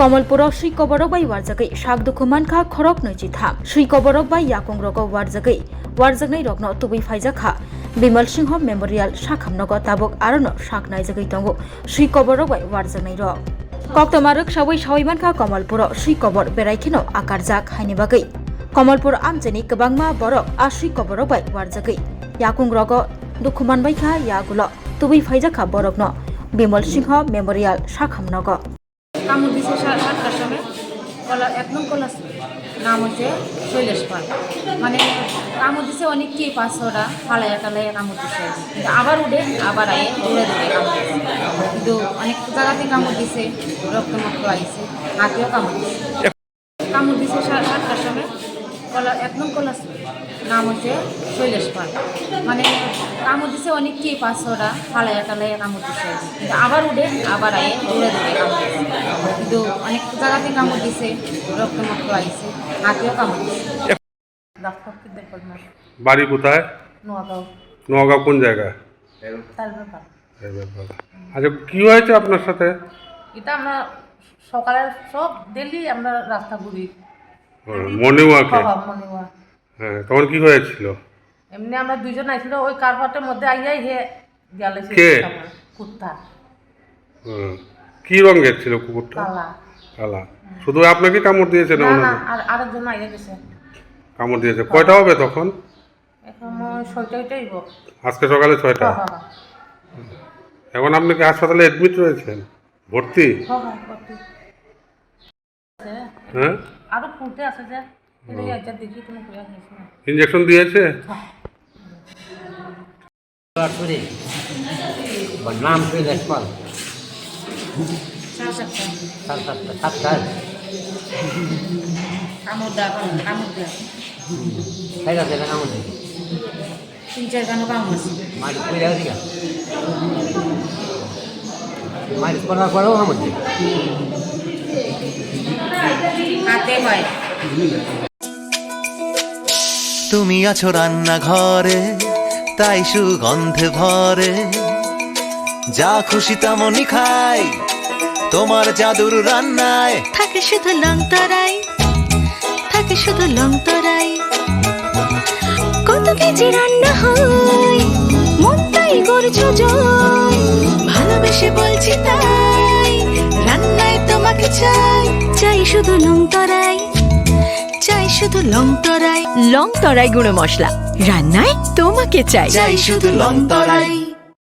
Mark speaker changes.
Speaker 1: कमलपुर श्रीकबरक bai warjagai sak dukuman kha khorok noi chitham श्रीकबरक bai yakung rogo warjagai warjagnai rokno tubi phaijakha Bimal Singh memorial साखामनग ताबक आरोनो sak naijagai tongo श्रीकबरक bai warjagnai ro कक्टमारक सावै सावैमानखा कमलपुर श्रीकबर बेरायखिनो आकारजाक हाइनि बागै कमलपुर आमजेनि गोबांमा बरक आ श्रीकबरक bai warjagai yakung rogo दुखुमान बायखा यागुलो तुबै फाइजाखा बरकनो बिमल सिंह मेमोरियल साखामनग
Speaker 2: কামড় দিছে 7টার সময় কলা এক নং কলাস নাম হচ্ছে শৈলেশ পাল মানে কামড় দিছে অনেককেই 500টা ফালাইয়া টালাইয়া কামড় দিছে কিন্তু আবার উঠে আবার আয়ে দৌড়ে দৌড়ে কামড় দিছে কিন্তু অনেক জায়গাতে কামড় দিছে রক্তমাত্র আইছে হাতেও কামড় দিছে 7টার সময় কলা এক নং কলাস নাম হচ্ছে শৈলেশ পাল মানে কামড় দিছে অনেককেই 500টা ফালাইয়া টালাইয়া কামড় দিছে কিন্তু আবার উঠে আবার আয়ে দৌড়ে দৌড়ে কামড় দিছে কিন্তু অনেক জায়গাতে কামড় দিছে রক্তমাত্র আইছে হাতেও কামড় দিছে।
Speaker 3: বাড়ি কোথায়?
Speaker 2: নোয়াগাঁও।
Speaker 3: নোয়াগাঁও কোন জায়গা?
Speaker 2: তালবেপাল।
Speaker 3: আচ্ছা কি হয়েছে আপনার সাথে?
Speaker 2: এটা আমরা সকালে সব ডেলি আমরা রাস্তা ঘুরি
Speaker 3: মর্নিংওয়াকে?
Speaker 2: মর্নিংওয়াক।
Speaker 3: হ্যাঁ তখন কি হয়েছিল?
Speaker 2: এমনি আমরা দুইজন আইছিল ওই কারপাটের মধ্যে আইয়াই হে গেলে
Speaker 3: কে?
Speaker 2: কুত্তা।
Speaker 3: কি রঙের ছিল কুকুরটা?
Speaker 2: কালা।
Speaker 3: কালা। শুধু আপনাকে কামড় দিয়েছে না?
Speaker 2: না আর আরেকজন আইয়া গেছে
Speaker 3: কামড় দিয়েছে। কয়টা হবে তখন?
Speaker 2: এখন 6টাই হইব।
Speaker 3: আজকে সকালে 6টা। এখন আপনি কি হাসপাতালে অ্যাডমিট রয়েছেন? ভর্তি? হ্যাঁ
Speaker 2: আরো ফুটে আছে যে এটা দেখি তুমি কইয়া গেছ না
Speaker 3: ইনজেকশন দিয়েছে?
Speaker 4: नाम शैलेश पाल।
Speaker 5: তুমি আছো রান্না ঘরে তাই সুগন্ধে ভরে যা খুশি তেমনই খাই তোমার জাদুর রান্নায়
Speaker 6: থাকে শুধু লং তরাই থাকে শুধু লং তরাই কত কেজি রান্না হয় মন তাই করছো জয় ভালোবেসে বলছি তাই রান্নায় তোমাকে চাই চাই শুধু লং তরাই চাই শুধু লং তরাই গুঁড়ো মশলা রান্নায় তোমাকে চাই
Speaker 5: চাই শুধু লং তরাই।